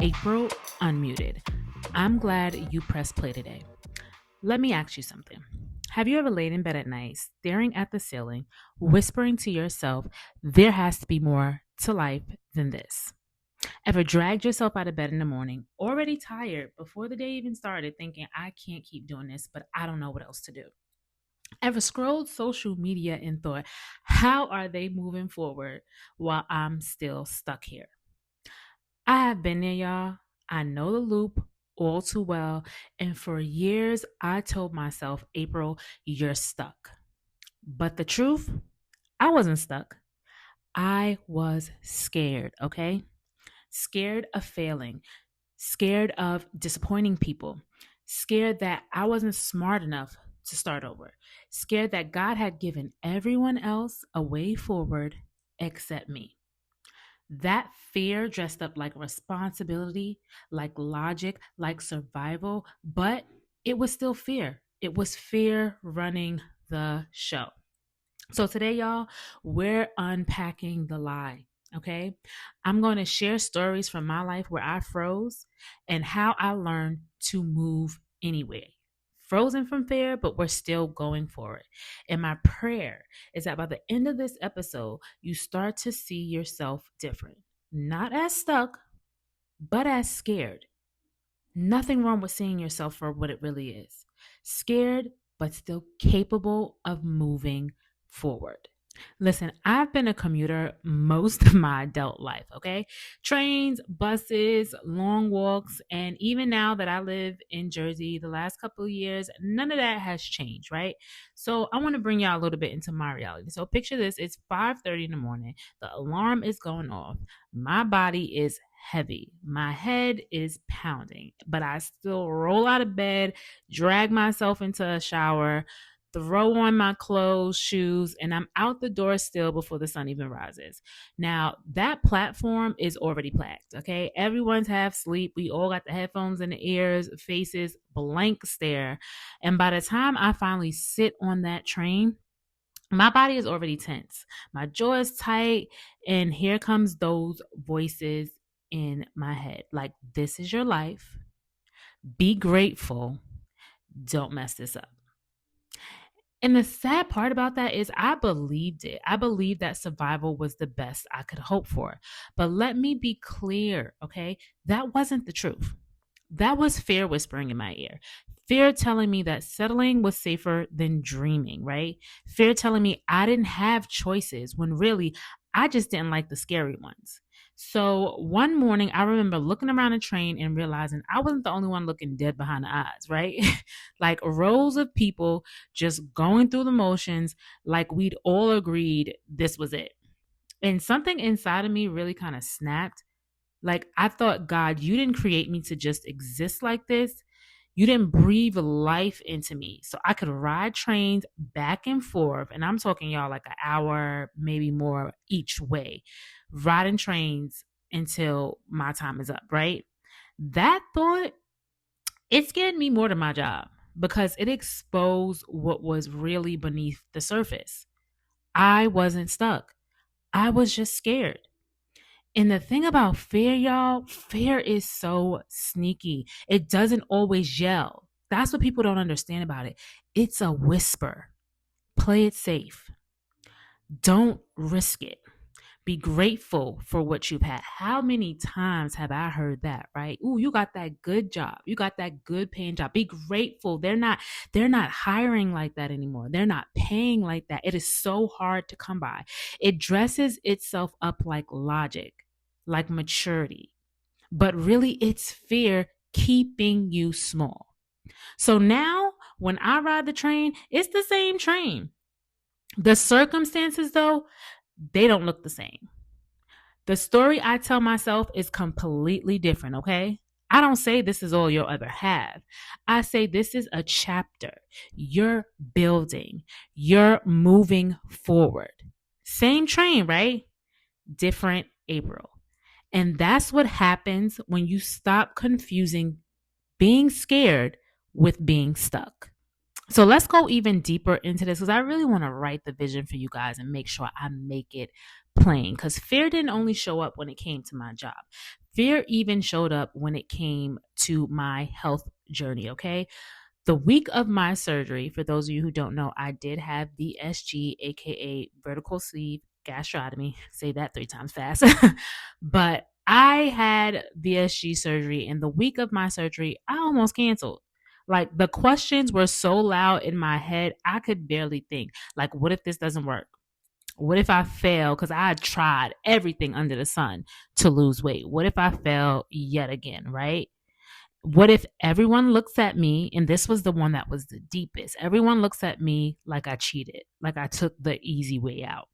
April Unmuted. I'm glad you pressed play today. Let me ask you something. Have you ever laid in bed at night, staring at the ceiling, whispering to yourself, there has to be more to life than this? Ever dragged yourself out of bed in the morning, already tired before the day even started, thinking, I can't keep doing this, but I don't know what else to do? Ever scrolled social media and thought, how are they moving forward while I'm still stuck here? I have been there, y'all. I know the loop all too well. And for years, I told myself, April, you're stuck. But the truth, I wasn't stuck. I was scared, okay? Scared of failing, scared of disappointing people, scared that I wasn't smart enough to start over, scared that God had given everyone else a way forward except me. That fear dressed up like responsibility, like logic, like survival, but it was still fear. It was fear running the show. So today, y'all, we're unpacking the lie. Okay. I'm going to share stories from my life where I froze and how I learned to move anyway. Frozen from fear, but we're still going for it. And my prayer is that by the end of this episode, you start to see yourself different. Not as stuck, but as scared. Nothing wrong with seeing yourself for what it really is. Scared, but still capable of moving forward. Listen, I've been a commuter most of my adult life, okay? Trains, buses, long walks, and even now that I live in Jersey the last couple of years, none of that has changed, right? So I want to bring y'all a little bit into my reality. So picture this, it's 5:30 in the morning. The alarm is going off. My body is heavy. My head is pounding, but I still roll out of bed, drag myself into a shower, throw on my clothes, shoes, and I'm out the door still before the sun even rises. Now, that platform is already packed, okay? Everyone's half asleep. We all got the headphones in the ears, faces blank stare. And by the time I finally sit on that train, my body is already tense. My jaw is tight, and here comes those voices in my head. Like, this is your life. Be grateful. Don't mess this up. And the sad part about that is I believed it. I believed that survival was the best I could hope for. But let me be clear, okay? That wasn't the truth. That was fear whispering in my ear. Fear telling me that settling was safer than dreaming, right? Fear telling me I didn't have choices when really I just didn't like the scary ones. So one morning, I remember looking around a train and realizing I wasn't the only one looking dead behind the eyes, right? Like rows of people just going through the motions, like we'd all agreed this was it. And something inside of me really kind of snapped. Like I thought, God, you didn't create me to just exist like this. You didn't breathe life into me so I could ride trains back and forth. And I'm talking y'all like an hour, maybe more each way, riding trains until my time is up, right? That thought, it scared me more than my job because it exposed what was really beneath the surface. I wasn't stuck. I was just scared. And the thing about fear, y'all, fear is so sneaky. It doesn't always yell. That's what people don't understand about it. It's a whisper. Play it safe. Don't risk it. Be grateful for what you've had. How many times have I heard that, right? Ooh, you got that good job. You got that good paying job. Be grateful. They're not hiring like that anymore. They're not paying like that. It is so hard to come by. It dresses itself up like logic, like maturity. But really it's fear keeping you small. So now when I ride the train, it's the same train. The circumstances though, they don't look the same. The story I tell myself is completely different, okay? I don't say this is all you'll ever have. I say this is a chapter. You're building, you're moving forward. Same train, right? Different April. And that's what happens when you stop confusing being scared with being stuck. So let's go even deeper into this because I really want to write the vision for you guys and make sure I make it plain. Because fear didn't only show up when it came to my job, fear even showed up when it came to my health journey. Okay. The week of my surgery, for those of you who don't know, I did have VSG, aka vertical sleeve gastrotomy. Say that 3 times fast. But I had VSG surgery, and the week of my surgery, I almost canceled. Like the questions were so loud in my head, I could barely think. Like, what if this doesn't work? What if I fail? Because I had tried everything under the sun to lose weight. What if I fail yet again, right? What if everyone looks at me, and this was the one that was the deepest? Everyone looks at me like I cheated, like I took the easy way out.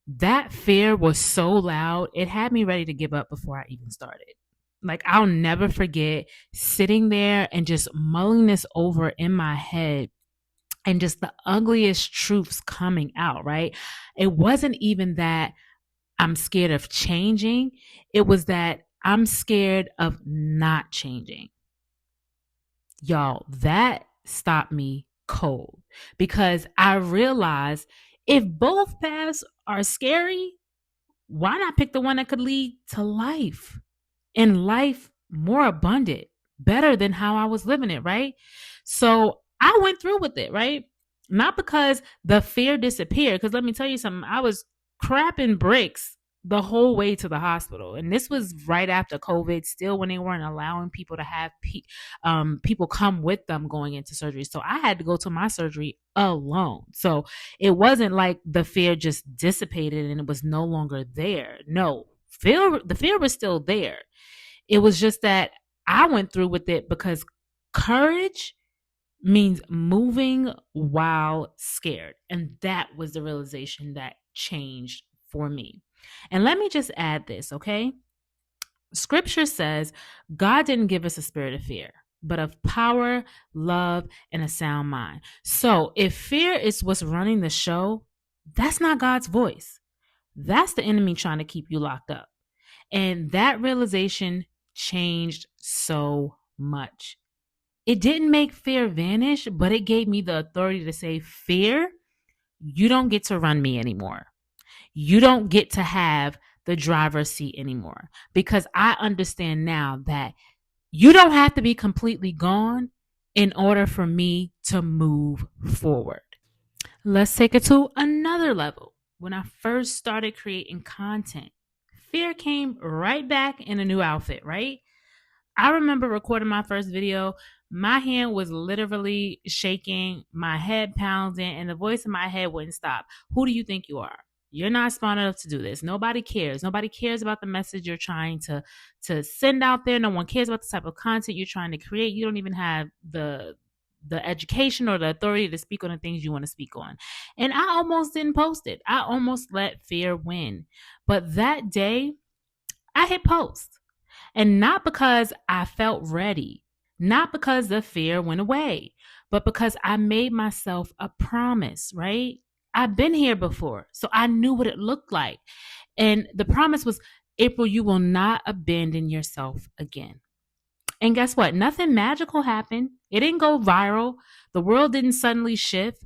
That fear was so loud, it had me ready to give up before I even started. Like, I'll never forget sitting there and just mulling this over in my head and just the ugliest truths coming out, right? It wasn't even that I'm scared of changing, it was that I'm scared of not changing. Y'all, that stopped me cold because I realized if both paths are scary, why not pick the one that could lead to life and life more abundant, better than how I was living it, right? So I went through with it, right? Not because the fear disappeared, because let me tell you something, I was crapping bricks the whole way to the hospital. And this was right after COVID, still when they weren't allowing people to have people come with them going into surgery. So I had to go to my surgery alone. So it wasn't like the fear just dissipated and it was no longer there. No, the fear was still there. It was just that I went through with it because courage means moving while scared. And that was the realization that changed for me. And let me just add this, okay? Scripture says God didn't give us a spirit of fear, but of power, love, and a sound mind. So if fear is what's running the show, that's not God's voice. That's the enemy trying to keep you locked up. And that realization changed so much. It didn't make fear vanish, but it gave me the authority to say, fear, you don't get to run me anymore. You don't get to have the driver's seat anymore, because I understand now that you don't have to be completely gone in order for me to move forward. Let's take it to another level. When I first started creating content, fear came right back in a new outfit, right? I remember recording my first video. My hand was literally shaking, my head pounding, and the voice in my head wouldn't stop. Who do you think you are? You're not smart enough to do this. Nobody cares. Nobody cares about the message you're trying to send out there. No one cares about the type of content you're trying to create. You don't even have the education or the authority to speak on the things you want to speak on. And I almost didn't post it. I almost let fear win. But that day, I hit post. And not because I felt ready, not because the fear went away, but because I made myself a promise, right? I've been here before, so I knew what it looked like. And the promise was, April, you will not abandon yourself again. And guess what? Nothing magical happened. It didn't go viral. The world didn't suddenly shift.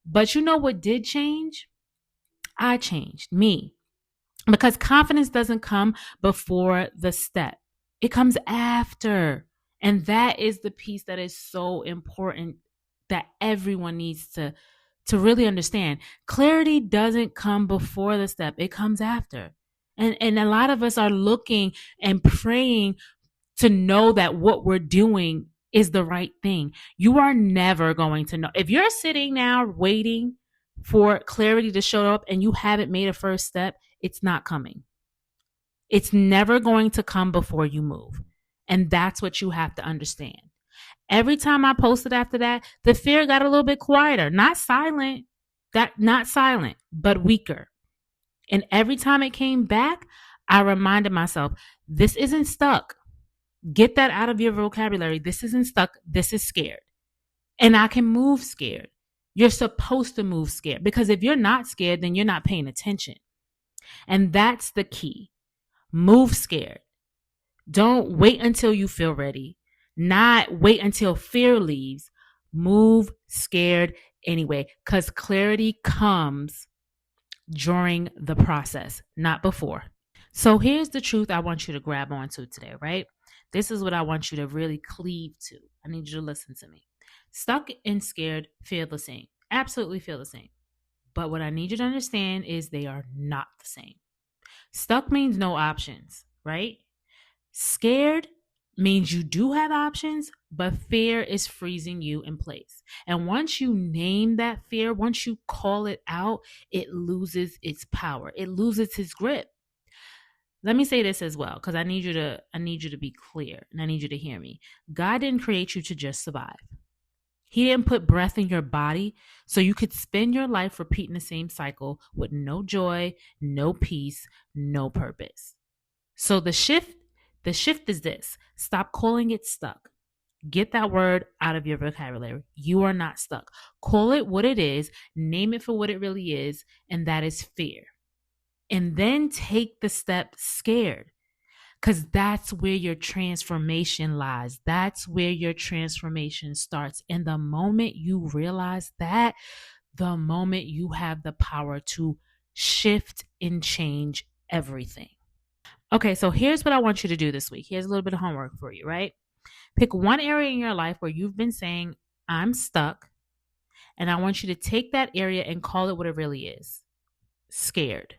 But you know what did change? I changed, me. Because confidence doesn't come before the step, it comes after. And that is the piece that is so important that everyone needs to really understand. Clarity doesn't come before the step, it comes after. And a lot of us are looking and praying to know that what we're doing is the right thing. You are never going to know. If you're sitting now waiting for clarity to show up and you haven't made a first step, it's not coming. It's never going to come before you move. And that's what you have to understand. Every time I posted after that, the fear got a little bit quieter, not silent, but weaker. And every time it came back, I reminded myself, this isn't stuck. Get that out of your vocabulary. This isn't stuck. This is scared. And I can move scared. You're supposed to move scared, because if you're not scared, then you're not paying attention. And that's the key. Move scared. Don't wait until you feel ready. Not wait until fear leaves. Move scared anyway, because clarity comes during the process, not before. So here's the truth I want you to grab onto today, right? This is what I want you to really cleave to. I need you to listen to me. Stuck and scared feel the same. Absolutely feel the same. But what I need you to understand is they are not the same. Stuck means no options, right? Scared means you do have options, but fear is freezing you in place. And once you name that fear, once you call it out, it loses its power. It loses its grip. Let me say this as well, because I need you to be clear and I need you to hear me. God didn't create you to just survive. He didn't put breath in your body so you could spend your life repeating the same cycle with no joy, no peace, no purpose. So the shift is this. Stop calling it stuck. Get that word out of your vocabulary. You are not stuck. Call it what it is, name it for what it really is, and that is fear. And then take the step scared. Because that's where your transformation lies. That's where your transformation starts. And the moment you realize that, the moment you have the power to shift and change everything. Okay, so here's what I want you to do this week. Here's a little bit of homework for you, right? Pick one area in your life where you've been saying, I'm stuck. And I want you to take that area and call it what it really is, scared.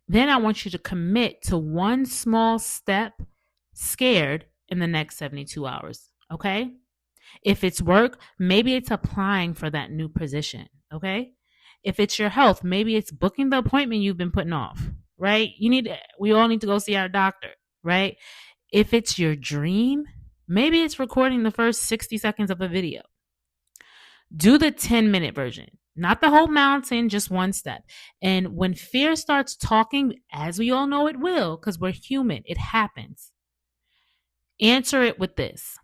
Then I want you to commit to one small step, scared, in the next 72 hours. Okay. If it's work, maybe it's applying for that new position. Okay. If it's your health, maybe it's booking the appointment you've been putting off, right? We all need to go see our doctor, right? If it's your dream, maybe it's recording the first 60 seconds of a video. Do the 10-minute version, not the whole mountain, just one step. And when fear starts talking, as we all know it will, because we're human, it happens. Answer it with this: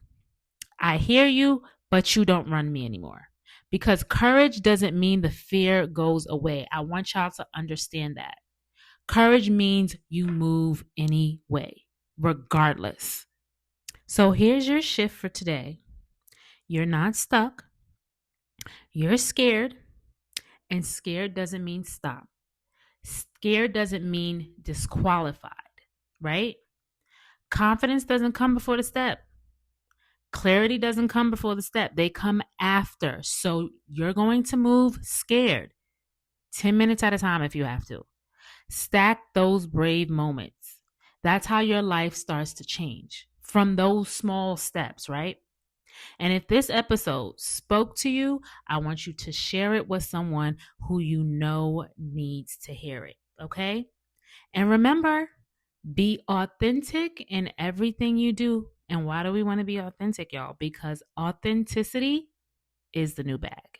I hear you, but you don't run me anymore. Because courage doesn't mean the fear goes away. I want y'all to understand that. Courage means you move anyway, regardless. So here's your shift for today. You're not stuck. You're scared. And scared doesn't mean stop. Scared doesn't mean disqualified, right? Confidence doesn't come before the step. Clarity doesn't come before the step. They come after. So you're going to move scared 10 minutes at a time if you have to. Stack those brave moments. That's how your life starts to change from those small steps, right? And if this episode spoke to you, I want you to share it with someone who you know needs to hear it. Okay? And remember, be authentic in everything you do. And why do we want to be authentic, y'all? Because authenticity is the new bag.